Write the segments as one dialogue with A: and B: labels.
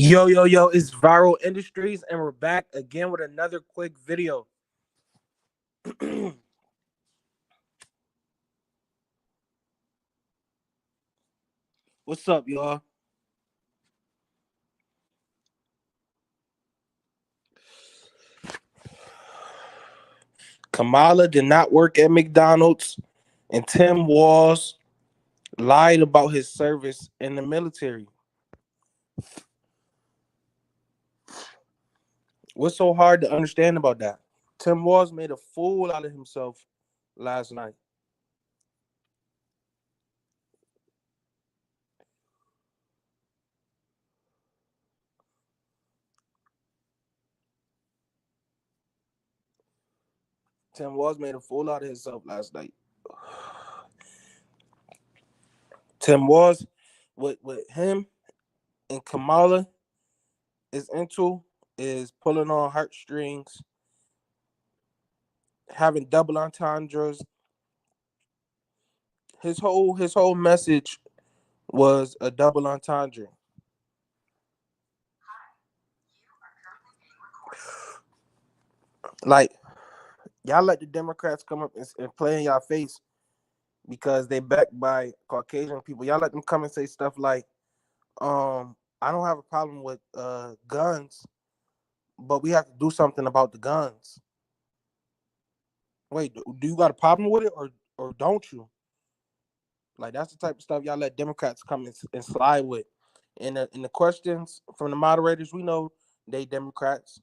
A: Yo, it's Viral Industries, and we're back again with another quick video. What's up, y'all? Kamala did not work at McDonald's, and Tim Walz lied about his service in the military. What's so hard to understand about that? Tim Walz made a fool out of himself last night. Tim Walz made a fool out of himself last night. Tim Walz, with him and Kamala is into is pulling on heartstrings, having double entendres. His whole message was a double entendre. Like, y'all let the Democrats come up and play in y'all face because they backed by Caucasian people. Y'all let them come and say stuff like, I don't have a problem with guns, but we have to do something about the guns. Wait, do you got a problem with it or don't you? Like, that's the type of stuff y'all let Democrats come and slide with. And the questions from the moderators, we know they Democrats.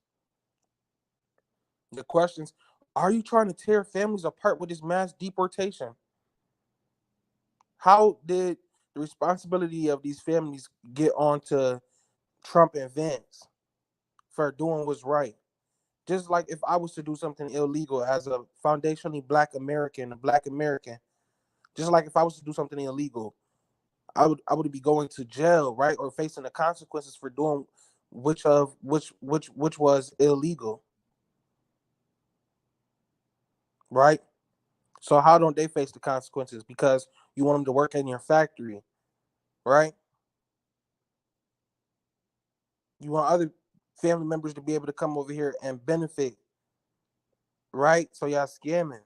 A: The questions: are you trying to tear families apart with this mass deportation? How did the responsibility of these families get onto Trump and Vance for doing what's right? Just like if I was to do something illegal as a foundationally black American, just like if I was to do something illegal, I would be going to jail, right, or facing the consequences for doing which was illegal, right? So how don't they face the consequences? Because you want them to work in your factory, right? You want other family members to be able to come over here and benefit, right? So y'all scamming.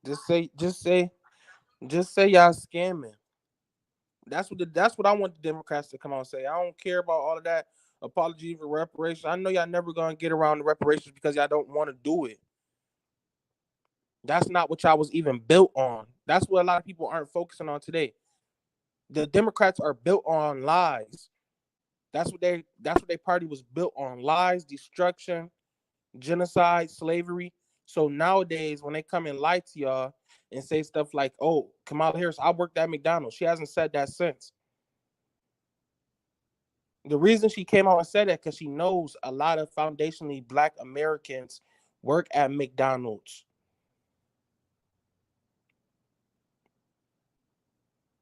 A: Just say y'all scamming. That's what I want the Democrats to come out and say. I don't care about all of that apology for reparations. I know y'all never gonna get around the reparations because y'all don't want to do it. That's not what y'all was even built on. That's what a lot of people aren't focusing on today. The Democrats are built on lies. That's what their party was built on: lies, destruction, genocide, slavery. So nowadays, when they come and lie to y'all and say stuff like, "Oh, Kamala Harris, I worked at McDonald's," she hasn't said that since. The reason she came out and said that because she knows a lot of foundationally Black Americans work at McDonald's.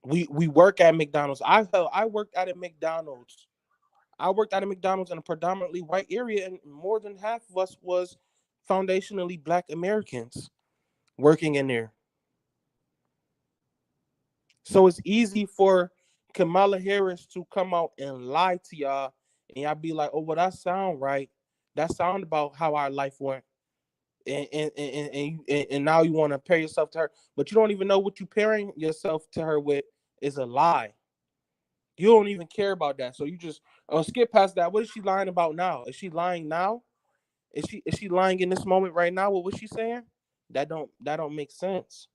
A: We work at McDonald's. I worked at a McDonald's. I worked at a McDonald's in a predominantly white area, and more than half of us was foundationally Black Americans working in there. So it's easy for Kamala Harris to come out and lie to y'all, and y'all be like, "Oh, well, that sound right. That sound about how our life went." And now you want to pair yourself to her, but you don't even know what you pairing yourself to her with is a lie. You don't even care about that, so you just skip past that. What is she lying about now? Is she lying now? Is she lying in this moment right now? What was she saying? That don't make sense.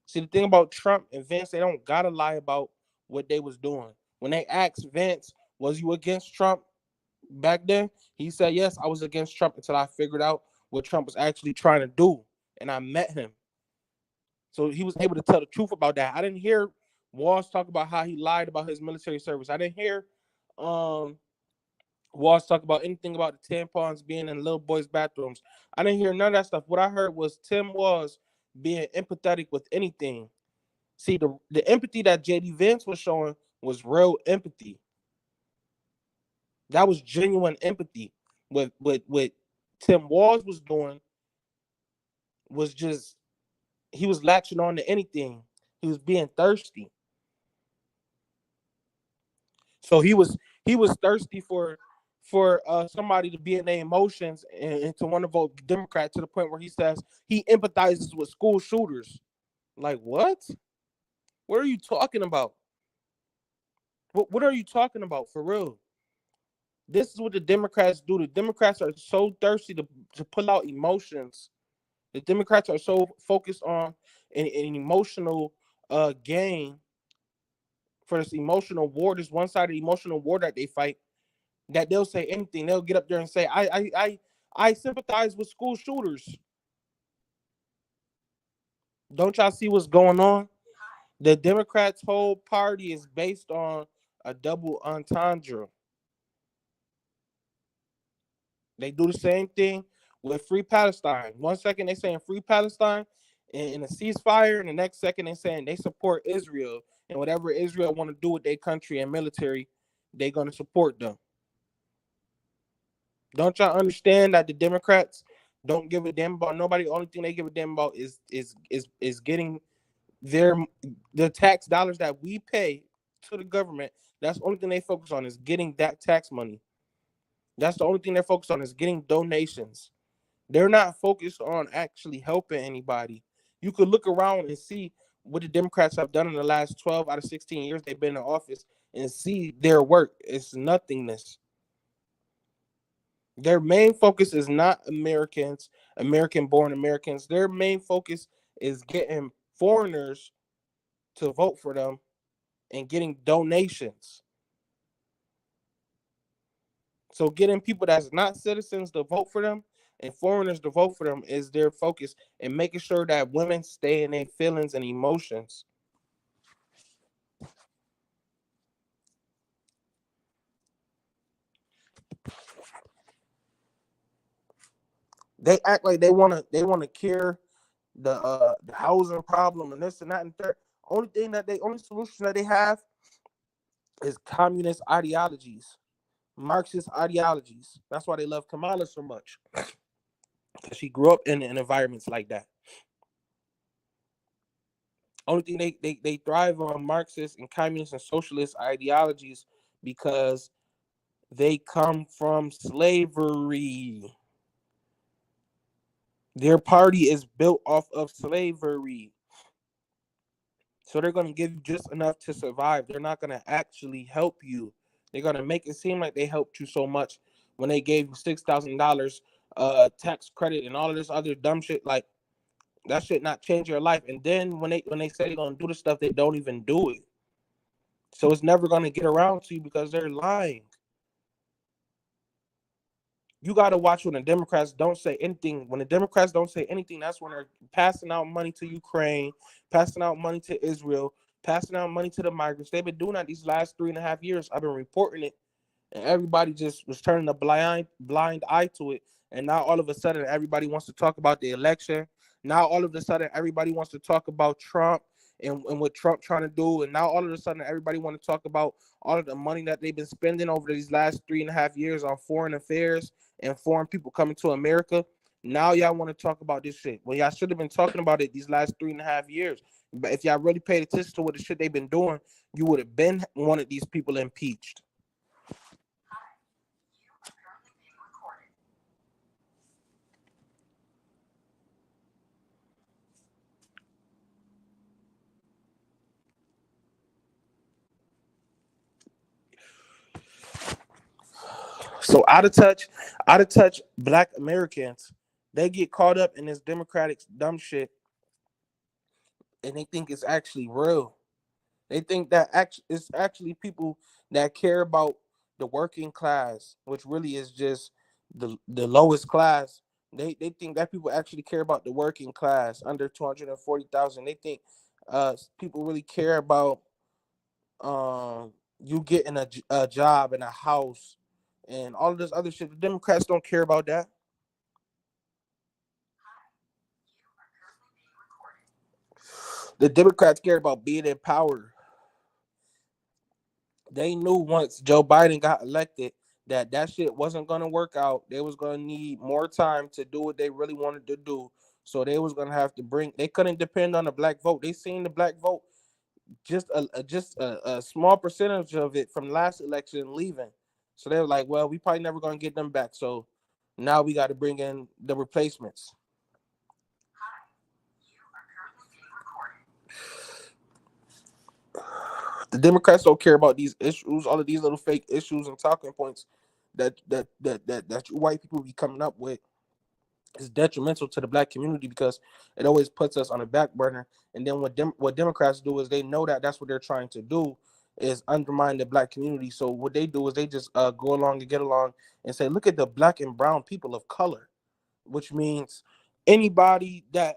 A: See, the thing about Trump and Vance, they don't gotta lie about what they was doing. When they asked Vance, "Was you against Trump back then?" He said, "Yes, I was against Trump until I figured out what Trump was actually trying to do, and I met him." So he was able to tell the truth about that. I didn't hear Walz talk about how he lied about his military service. I didn't hear um Walz talk about anything about the tampons being in little boys' bathrooms. I didn't hear none of that stuff. What I heard was Tim Walz being empathetic with anything. See, the empathy that JD Vance was showing was real empathy. That was genuine empathy. What Tim Walz was doing was just he was latching on to anything. He was being thirsty. So He was thirsty for somebody to be in their emotions and to want to vote Democrat to the point where he says he empathizes with school shooters. Like what? What are you talking about? What are you talking about for real? This is what the Democrats do. The Democrats are so thirsty to pull out emotions. The Democrats are so focused on an emotional gain for this emotional war, this one-sided emotional war that they fight, that they'll say anything. They'll get up there and say, I sympathize with school shooters. Don't y'all see what's going on? The Democrats' whole party is based on a double entendre. They do the same thing with Free Palestine. One second they saying Free Palestine in a ceasefire, and the next second they saying they support Israel, and whatever Israel want to do with their country and military, they're gonna support them. Don't y'all understand that the Democrats don't give a damn about nobody? The only thing they give a damn about is getting their the tax dollars that we pay to the government. That's the only thing they focus on, is getting that tax money. That's the only thing they're focused on, is getting donations. They're not focused on actually helping anybody. You could look around and see what the Democrats have done in the last 12 out of 16 years they've been in office and see their work. It's nothingness. Their main focus is not Americans, American-born Americans. Their main focus is getting foreigners to vote for them and getting donations. So getting people that's not citizens to vote for them and foreigners to vote for them is their focus, and making sure that women stay in their feelings and emotions. They act like they wanna cure the housing problem and this and that and third. Only solution that they have is communist ideologies, Marxist ideologies. That's why they love Kamala so much, because she grew up in environments like that. Only thing they thrive on Marxist and communist and socialist ideologies because they come from slavery. Their party is built off of slavery. So they're going to give you just enough to survive. They're not going to actually help you. They're going to make it seem like they helped you so much when they gave you $6,000 tax credit and all of this other dumb shit. Like, that shit not change your life. And then when they say they're going to do the stuff, they don't even do it. So it's never going to get around to you because they're lying. You got to watch when the Democrats don't say anything. When the Democrats don't say anything, that's when they're passing out money to Ukraine, passing out money to Israel, passing out money to the migrants. They've been doing that these last 3.5 years. I've been reporting it, and everybody just was turning a blind eye to it. And now all of a sudden, everybody wants to talk about the election. Now all of a sudden, everybody wants to talk about Trump and what Trump trying to do. And now all of a sudden, everybody want to talk about all of the money that they've been spending over these last 3.5 years on foreign affairs and foreign people coming to America. Now y'all want to talk about this shit. Well, y'all should have been talking about it these last 3.5 years. But if y'all really paid attention to what the shit they've been doing, you would have been wanted these people impeached. So out of touch Black Americans, they get caught up in this Democratic dumb shit, and they think it's actually real. They think that it's actually people that care about the working class, which really is just the lowest class. They think that people actually care about the working class under 240,000. They think people really care about you getting a job and a house and all of this other shit. The Democrats don't care about that. The Democrats care about being in power. They knew once Joe Biden got elected that shit wasn't going to work out. They was going to need more time to do what they really wanted to do. So they was going to have to they couldn't depend on the black vote. They seen the black vote, just a small percentage of it from last election leaving. So they were like, well, we probably never gonna get them back. So now we got to bring in the replacements. The Democrats don't care about these issues, all of these little fake issues and talking points that you white people be coming up with. Is detrimental to the black community because it always puts us on a back burner. And then what Democrats do is they know that that's what they're trying to do is undermine the black community. So what they do is they just go along and get along and say, look at the black and brown people of color, which means anybody that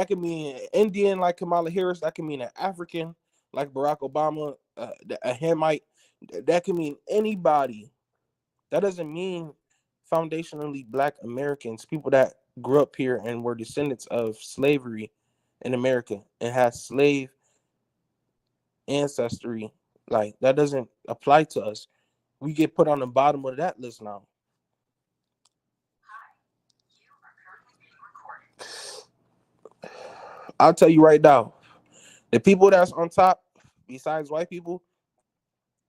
A: can mean an Indian like Kamala Harris, that can mean an African like Barack Obama, a Hamite, that can mean anybody. That doesn't mean foundationally black Americans, people that grew up here and were descendants of slavery in America and had slave ancestry. Like that doesn't apply to us. We get put on the bottom of that list now. I'll tell you right now, the people that's on top, besides white people,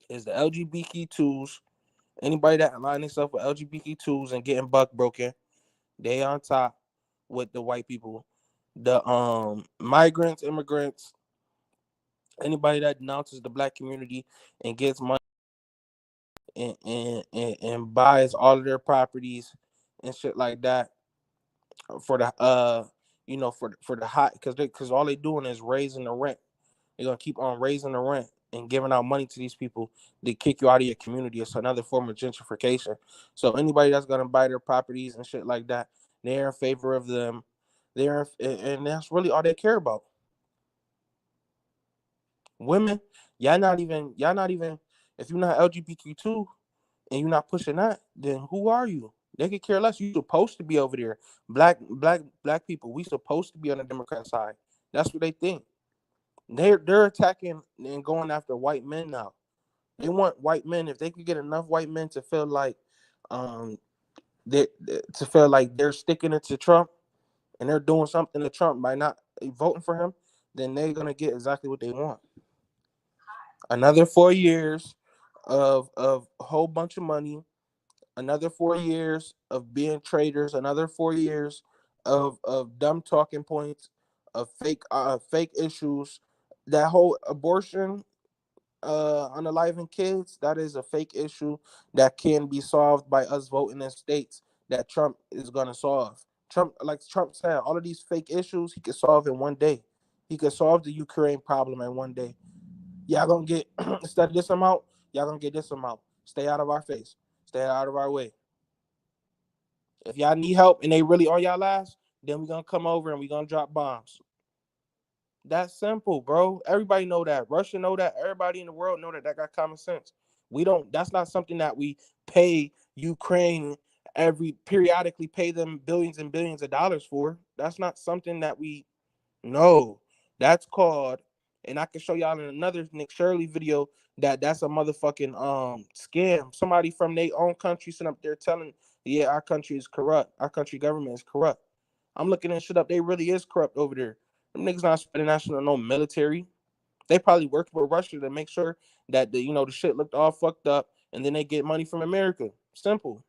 A: is the LGBTQs. Anybody that align themselves with LGBTQs and getting buck broken, they on top with the white people. The migrants, immigrants, anybody that denounces the black community and gets money and buys all of their properties and shit like that for the for the hot because all they doing is raising the rent. They're gonna keep on raising the rent and giving out money to these people to kick you out of your community. It's another form of gentrification. So anybody that's gonna buy their properties and shit like that, they're in favor of them. And that's really all they care about. Women, y'all not even if you're not LGBTQ2 and you're not pushing that, then who are you? They could care less. You supposed to be over there. Black people, we supposed to be on the Democrat side. That's what they think. They're attacking and going after white men now. They want white men. If they could get enough white men to feel like um they to feel like they're sticking it to Trump and they're doing something to Trump by not voting for him, then they're gonna get exactly what they want. Another 4 years of a whole bunch of money, another 4 years of being traitors, another 4 years of dumb talking points, of fake issues. That whole abortion unaliving kids, that is a fake issue that can be solved by us voting in states that Trump is gonna solve. Trump said, all of these fake issues he could solve in one day. He could solve the Ukraine problem in one day. Y'all gonna get instead of this amount, y'all gonna get this amount. Stay out of our face. Stay out of our way. If y'all need help and they really on y'all last, then we're gonna come over and we're gonna drop bombs. That's simple, bro. Everybody know that. Russia know that. Everybody in the world know that. That got common sense. We don't. That's not something that we pay Ukraine every periodically pay them billions and billions of dollars for. That's not something that we know. That's called, and I can show y'all in another Nick Shirley video that's a motherfucking scam. Somebody from their own country sitting up there telling, yeah, our country is corrupt. Our country government is corrupt. I'm looking at shit up. They really is corrupt over there. Them niggas not spending national no military. They probably worked with Russia to make sure that the shit looked all fucked up, and then they get money from America. Simple.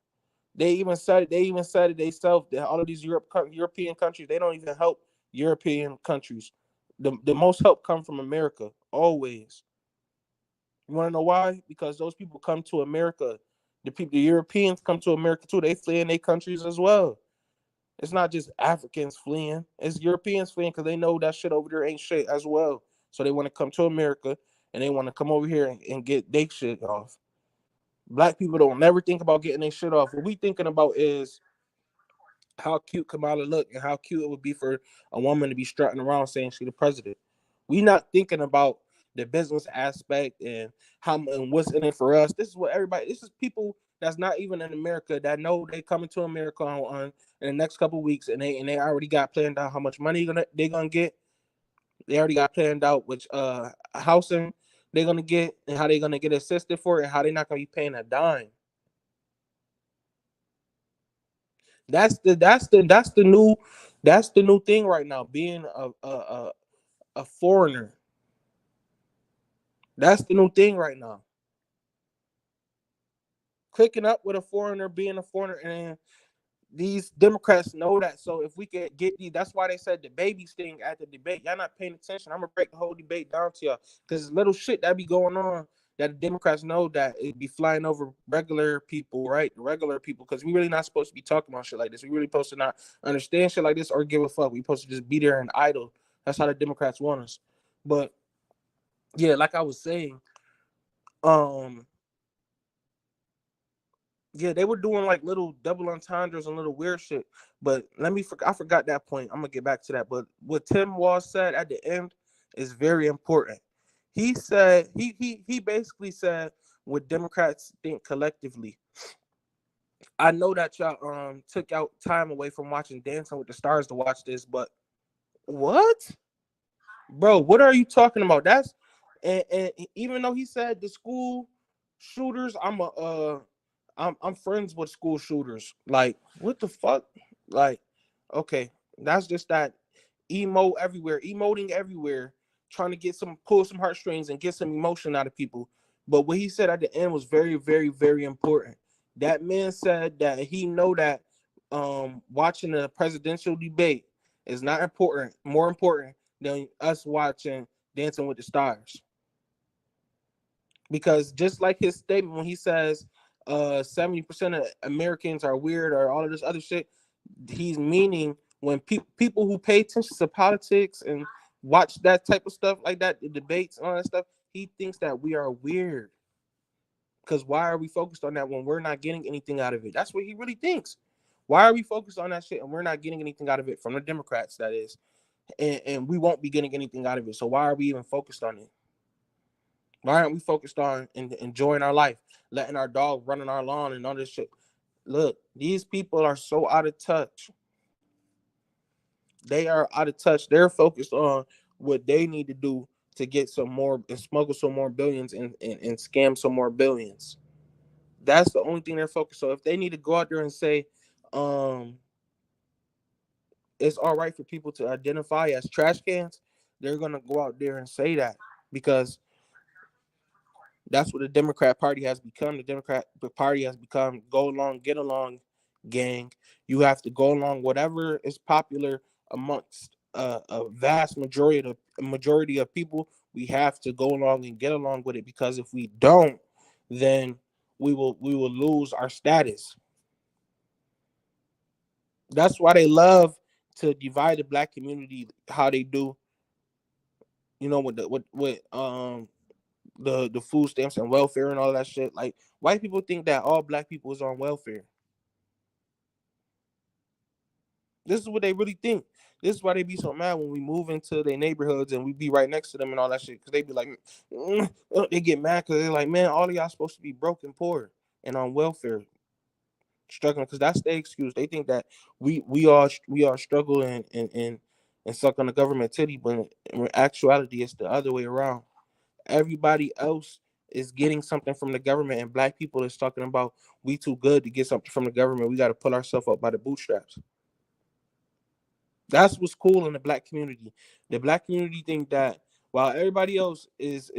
A: They even said it themselves that all of these European countries, they don't even help European countries. The most help come from America always. You want to know why? Because those people come to America. The Europeans come to America too. They flee in their countries as well. It's not just Africans fleeing. It's Europeans fleeing because they know that shit over there ain't shit as well. So they want to come to America and they want to come over here and get their shit off. Black people don't never think about getting their shit off. What we thinking about is how cute Kamala look and how cute it would be for a woman to be strutting around saying she the president. We not thinking about the business aspect and how and what's in it for us. This is what everybody. This is people that's not even in America that know they coming to America on in the next couple of weeks and they already got planned out how much money they gonna get. They already got planned out which housing they're gonna get and how they gonna get assisted for it and how they not gonna be paying a dime. That's the new thing right now. Being a foreigner. That's the new thing right now. clicking up with a foreigner, being a foreigner, and these Democrats know that. So if we could get these, that's why they said the babies thing at the debate. Y'all not paying attention. I'm gonna break the whole debate down to y'all because little shit that be going on that the Democrats know that it be flying over regular people, right? Regular people, because we really not supposed to be talking about shit like this. We really supposed to not understand shit like this or give a fuck. We supposed to just be there and idle. That's how the Democrats want us. But yeah, like I was saying, um, yeah, they were doing like little double entendres and little weird shit. But I forgot that point. I'm gonna get back to that. But what Tim Walz said at the end is very important. He said he basically said what Democrats think collectively. I know that y'all took out time away from watching Dancing with the Stars to watch this, but what? Bro, what are you talking about? That's and even though he said the school shooters, I'm friends with school shooters. Like, what the fuck? Like, okay, that's just that emoting everywhere, trying to pull some heartstrings and get some emotion out of people. But what he said at the end was very, very, very important. That man said that he know that watching the presidential debate is not important, more important than us watching Dancing with the Stars. Because just like his statement when he says 70% of Americans are weird or all of this other shit, he's meaning when people who pay attention to politics and watch that type of stuff like that, the debates and all that stuff, he thinks that we are weird. Because why are we focused on that when we're not getting anything out of it? That's what he really thinks. Why are we focused on that shit and we're not getting anything out of it from the Democrats, that is? And we won't be getting anything out of it. So why are we even focused on it? Why aren't we focused on enjoying our life, letting our dog run on our lawn and all this shit? Look, these people are so out of touch. They are out of touch. They're focused on what they need to do to get some more and smuggle some more billions and scam some more billions. That's the only thing they're focused on. So if they need to go out there and say, um, it's all right for people to identify as trash cans, they're gonna go out there and say that because that's what the Democrat Party has become. The Democrat Party has become go along, get along, gang. You have to go along whatever is popular amongst a vast majority of people. We have to go along and get along with it because if we don't, then we will lose our status. That's why they love to divide the black community how they do. You know, with the food stamps and welfare and all that shit. Like white people think that all black people is on welfare. This is what they really think. This is why they be so mad when we move into their neighborhoods and we be right next to them and all that shit. Because they be like, they get mad because they're like, man, all of y'all supposed to be broke and poor and on welfare, struggling. Because that's their excuse. They think that we all struggle and suck on the government titty, but in actuality, it's the other way around. Everybody else is getting something from the government, and black people is talking about we too good to get something from the government. We got to pull ourselves up by the bootstraps. That's what's cool in the black community. The black community think that while everybody else is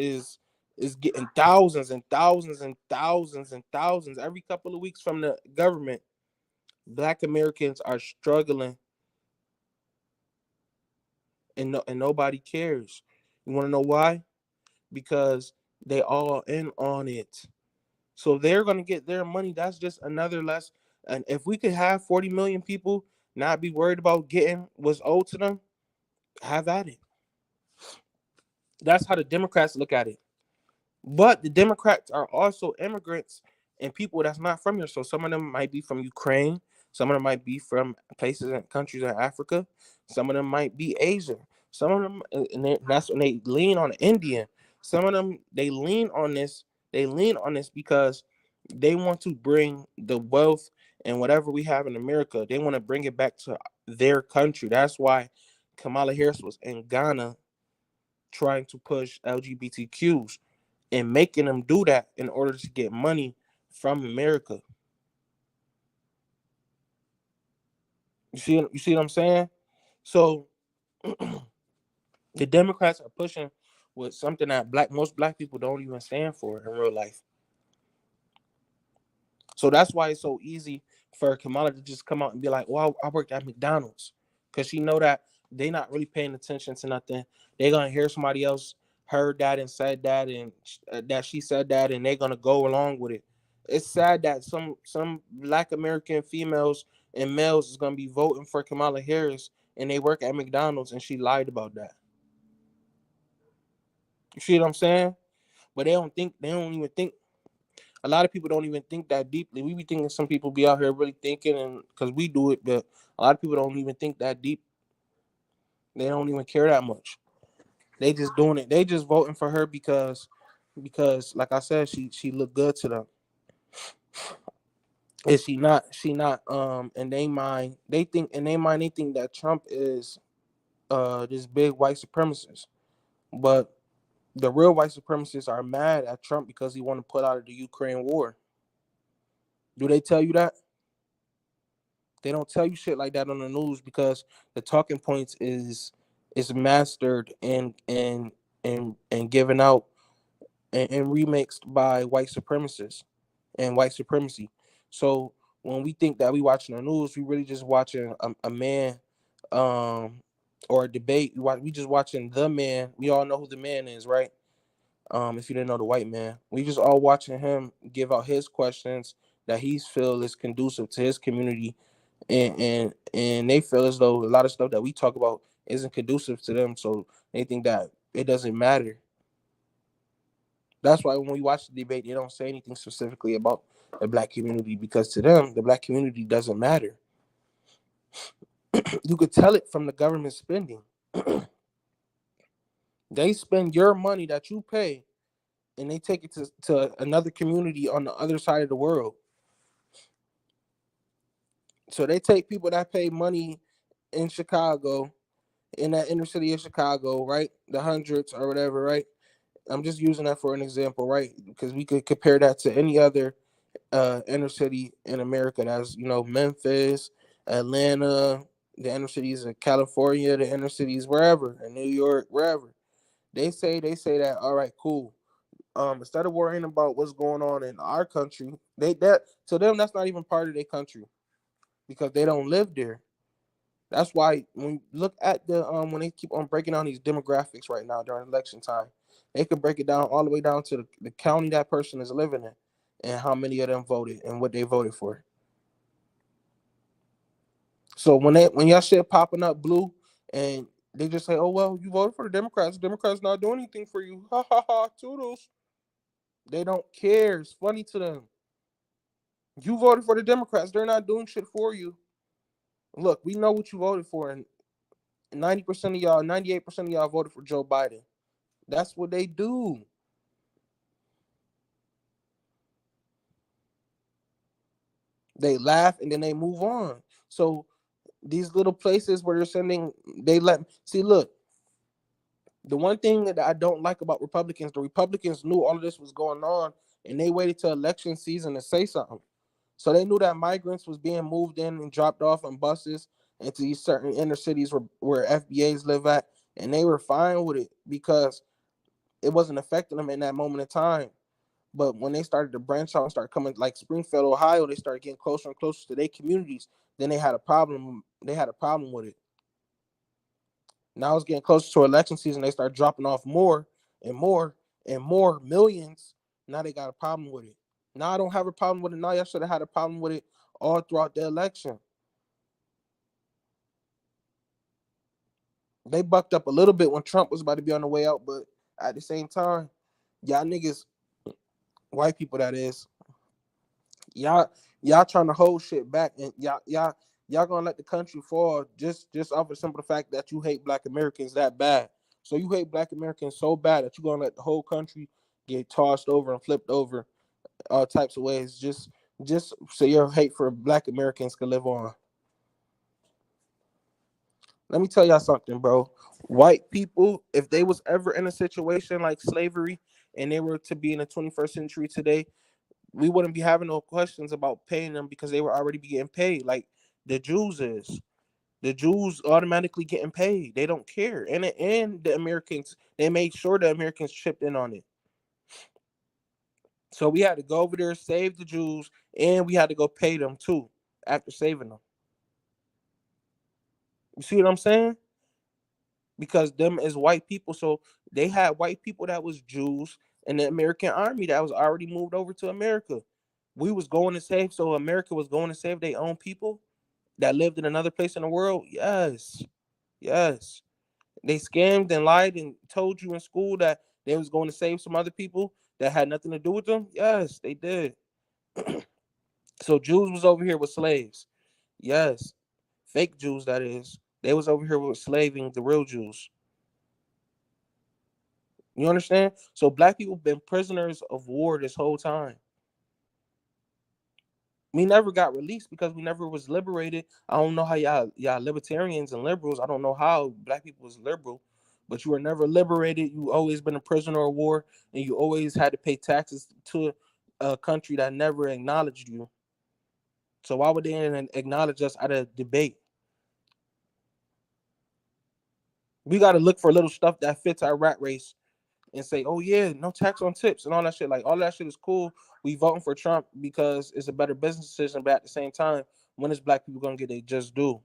A: getting thousands and thousands and thousands and thousands every couple of weeks from the government, black Americans are struggling and nobody cares. You want to know why? Because they all in on it. So they're gonna get their money. That's just another less. And if we could have 40 million people not be worried about getting what's owed to them, have at it. That's how the Democrats look at it. But the Democrats are also immigrants and people that's not from here. So some of them might be from Ukraine. Some of them might be from places and countries in Africa. Some of them might be Asian. Some of them, that's when they lean on Indian. Some of them, they lean on this. They lean on this because they want to bring the wealth and whatever we have in America, they want to bring it back to their country. That's why Kamala Harris was in Ghana trying to push LGBTQs and making them do that in order to get money from America. You see what I'm saying? So the Democrats are pushing with something that most black people don't even stand for in real life. So that's why it's so easy for Kamala to just come out and be like, "Well, I worked at McDonald's," because she know that they not really paying attention to nothing. They're gonna hear somebody else heard that and said that, and that she said that, and they're gonna go along with it. It's sad that some Black American females and males is gonna be voting for Kamala Harris, and they work at McDonald's, and she lied about that. You see what I'm saying? But they don't even think. A lot of people don't even think that deeply. We be thinking some people be out here really thinking, and because we do it, but a lot of people don't even think that deep. They don't even care that much. They just doing it. They just voting for her because like I said, she looked good to them. And she not in they mind, they think that Trump is this big white supremacist. But the real white supremacists are mad at Trump because he want to pull out of the Ukraine war. Do they tell you that? They don't tell you shit like that on the news because the talking points is mastered and given out and remixed by white supremacists and white supremacy. So when we think that we watching the news, we really just watching a man or a debate. We just watching the man. We all know who the man is, right? If you didn't know the white man, we just all watching him give out his questions that he feel is conducive to his community, and they feel as though a lot of stuff that we talk about isn't conducive to them, so they think that it doesn't matter. That's why when we watch the debate, they don't say anything specifically about the Black community because to them, the Black community doesn't matter. You could tell it from the government spending. They spend your money that you pay and they take it to another community on the other side of the world. So they take people that pay money in Chicago, in that inner city of Chicago, right? The hundreds or whatever, right? I'm just using that for an example, right? Because we could compare that to any other inner city in America. That's, Memphis, Atlanta, the inner cities of California, the inner cities wherever, in New York, wherever. They say that, all right, cool. Instead of worrying about what's going on in our country, that to them that's not even part of their country because they don't live there. That's why when you look at the when they keep on breaking down these demographics right now during election time, they can break it down all the way down to the county that person is living in and how many of them voted and what they voted for. So when y'all shit popping up blue and they just say, "Oh well, you voted for the Democrats. The Democrats not doing anything for you." Ha ha ha. Toodles. They don't care. It's funny to them. You voted for the Democrats. They're not doing shit for you. Look, we know what you voted for, and 90% of y'all, 98% of y'all voted for Joe Biden. That's what they do. They laugh and then they move on. So these little places where they're sending, they let see. Look, the one thing that I don't like about Republicans, the Republicans knew all of this was going on, and they waited till election season to say something. So they knew that migrants was being moved in and dropped off on buses into these certain inner cities where FBAs live at, and they were fine with it because it wasn't affecting them in that moment in time. But when they started to branch out and start coming like Springfield, Ohio, they started getting closer and closer to their communities. Then they had a problem. They had a problem with it. Now it's getting closer to election season. They start dropping off more and more and more millions. Now they got a problem with it. Now I don't have a problem with it. Now y'all should have had a problem with it all throughout the election. They bucked up a little bit when Trump was about to be on the way out, but at the same time, y'all niggas, white people that is, y'all trying to hold shit back, and y'all gonna let the country fall just off of the simple fact that you hate Black Americans that bad. So you hate Black Americans so bad that you're gonna let the whole country get tossed over and flipped over all types of ways, just so your hate for Black Americans can live on. Let me tell y'all something, bro. White people, if they was ever in a situation like slavery and they were to be in the 21st century today, we wouldn't be having no questions about paying them because they were already be getting paid like the Jews is. The Jews automatically getting paid. They don't care. And the Americans, they made sure the Americans chipped in on it. So we had to go over there, save the Jews, and we had to go pay them too after saving them. You see what I'm saying? Because them is white people, so they had white people that was Jews in the American army that was already moved over to America. We was going to save, so America was going to save their own people that lived in another place in the world. Yes, yes. They scammed and lied and told you in school that they was going to save some other people that had nothing to do with them. Yes, they did. So Jews was over here with slaves. Yes, fake Jews, that is. They was over here with slaving the real Jews. You understand? So black people been prisoners of war this whole time. We never got released because we never was liberated. I don't know how y'all libertarians and liberals. I don't know how black people was liberal, but you were never liberated. You always been a prisoner of war, and you always had to pay taxes to a country that never acknowledged you. So why would they acknowledge us at a debate? We got to look for little stuff that fits our rat race and say, oh yeah, no tax on tips and all that shit. Like all that shit is cool. We voting for Trump because it's a better business decision, but at the same time, when is black people gonna get their just due?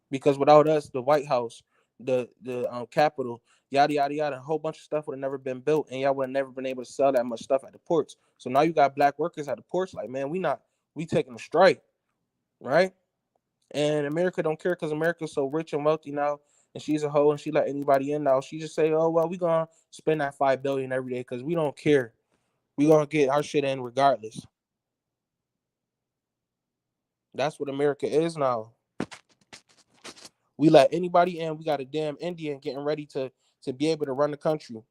A: Because without us, the White House, the Capitol, yada yada yada, a whole bunch of stuff would have never been built, and y'all would have never been able to sell that much stuff at the ports. So now you got black workers at the ports, like man, we taking a strike, right? And America don't care because America's so rich and wealthy now, and she's a hoe and she let anybody in now. She just say, oh well, we gonna spend that $5 billion every day because we don't care. We gonna get our shit in regardless. That's what America is now. We let anybody in. We got a damn Indian getting ready to be able to run the country.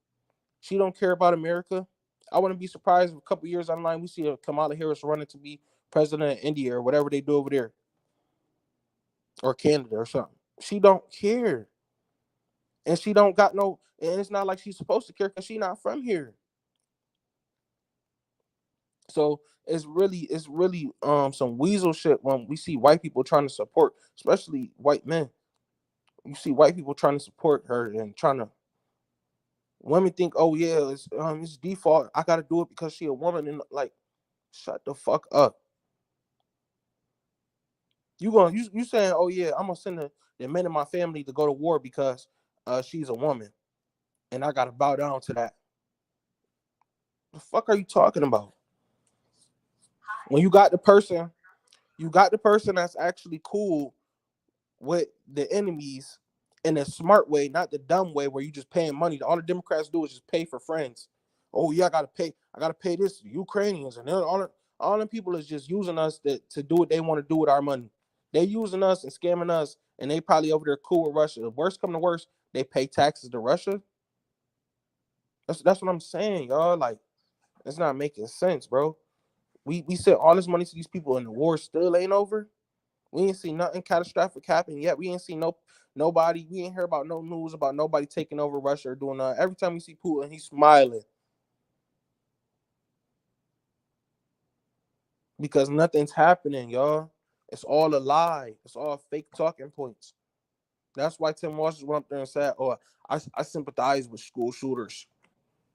A: She don't care about America. I wouldn't be surprised if a couple years online we see a Kamala Harris running to be president of India or whatever they do over there, or Canada or something. She don't care, and she don't got no. And it's not like she's supposed to care because she's not from here. So it's really some weasel shit when we see white people trying to support, especially white men. You see white people trying to support her and trying to. Women think, oh yeah, it's default. I gotta do it because she a woman, and like, shut the fuck up. You saying, oh yeah, I'm gonna send the men in my family to go to war because she's a woman, and I gotta bow down to that. The fuck are you talking about? When you got the person that's actually cool with the enemies in a smart way, not the dumb way where you just paying money. All the Democrats do is just pay for friends. Oh yeah, I gotta pay this to the Ukrainians, and then all the people is just using us to do what they want to do with our money. They using us and scamming us, and they probably over there cool with Russia. If worst come to worst, they pay taxes to Russia. That's what I'm saying, y'all. Like, it's not making sense, bro. We sent all this money to these people, and the war still ain't over. We ain't seen nothing catastrophic happen yet. We ain't seen nobody. We ain't hear about no news about nobody taking over Russia or doing that. Every time we see Putin, he's smiling because nothing's happening, y'all. It's all a lie. It's all fake talking points. That's why Tim Walz went up there and said, "Oh, I sympathize with school shooters,"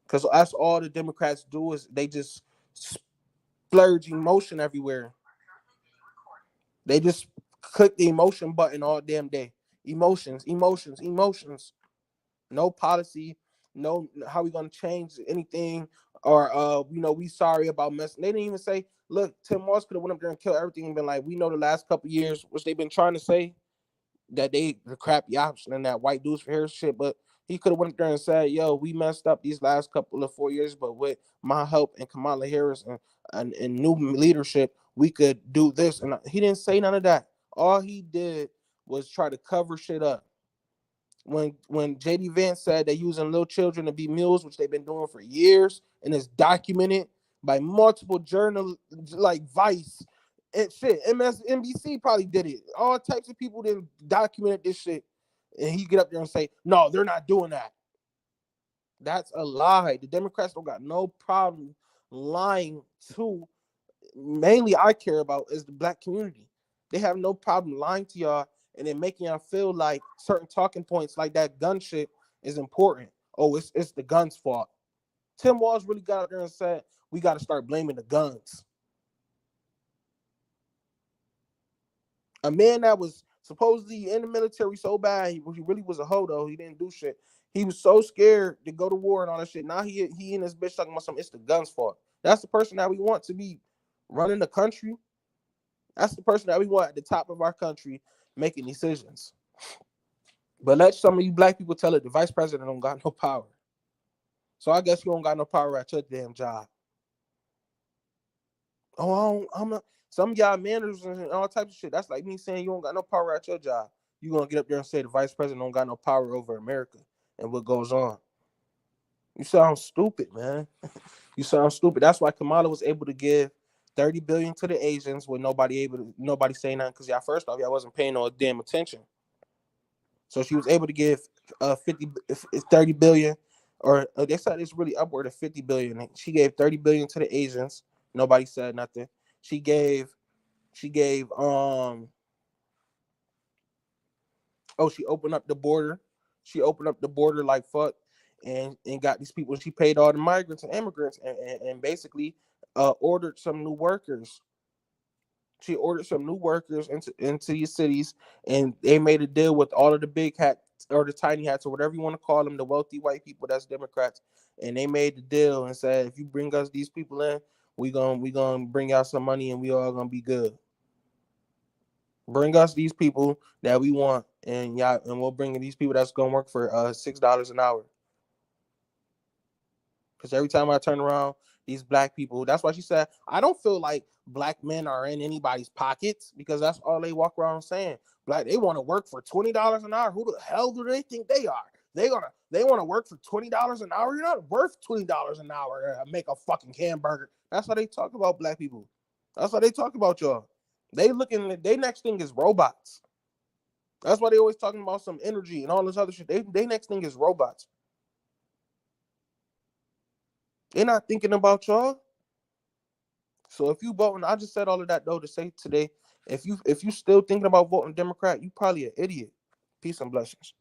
A: because that's all the Democrats do is they just splurge emotion everywhere. They just click the emotion button all damn day. Emotions, emotions, emotions. No policy, no how we gonna change anything, or we sorry about messing. They didn't even say, look, Tim Walz could have went up there and killed everything and been like, we know the last couple of years, which they've been trying to say that they the crappy option and that white dudes for hair shit, but he could have went up there and said, yo, we messed up these last couple of 4 years, but with my help and Kamala Harris and new leadership, we could do this. And he didn't say none of that. All he did was try to cover shit up. When JD Vance said they're using little children to be mules, which they've been doing for years, and it's documented by multiple journals like Vice and shit. MSNBC probably did it. All types of people then documented this shit, and he get up there and say, "No, they're not doing that." That's a lie. The Democrats don't got no problem lying to. Mainly, I care about is the black community. They have no problem lying to y'all and then making y'all feel like certain talking points like that gun shit is important. Oh, it's the gun's fault. Tim Walz really got out there and said, we got to start blaming the guns. A man that was supposedly in the military so bad, he really was a hoe though. He didn't do shit. He was so scared to go to war and all that shit. Now he and his bitch talking about something. It's the guns' fault. That's the person that we want to be running the country. That's the person that we want at the top of our country making decisions. But let some of you black people tell it the vice president don't got no power. So I guess you don't got no power at your damn job. Oh, I'm not. Some of y'all managers and all types of shit. That's like me saying you don't got no power at your job. You gonna get up there and say the vice president don't got no power over America and what goes on. You sound stupid, man. You sound stupid. That's why Kamala was able to give 30 billion to the Asians with nobody saying nothing because y'all first off y'all wasn't paying no damn attention. So she was able to give 30 billion, or they said it's really upward of 50 billion. She gave 30 billion to the Asians. Nobody said nothing. She gave she opened up the border. She opened up the border like fuck and got these people. She paid all the migrants and immigrants and basically ordered some new workers. She ordered some new workers into these cities, and they made a deal with all of the big hats or the tiny hats or whatever you want to call them, the wealthy white people that's Democrats. And they made the deal and said, if you bring us these people in, we gonna bring out some money and we all gonna be good. Bring us these people that we want, and we'll bring in these people that's gonna work for $6 an hour. Because every time I turn around, these black people, that's why she said, I don't feel like black men are in anybody's pockets because that's all they walk around saying. Black, they want to work for $20 an hour. Who the hell do they think they are? They want to work for $20 an hour. You're not worth $20 an hour to make a fucking hamburger. That's how they talk about black people. That's how they talk about y'all. They next thing is robots. That's why they always talking about some energy and all this other shit. They next thing is robots. They're not thinking about y'all. So if you voting, I just said all of that though to say today, if you still thinking about voting Democrat, you probably an idiot. Peace and blessings.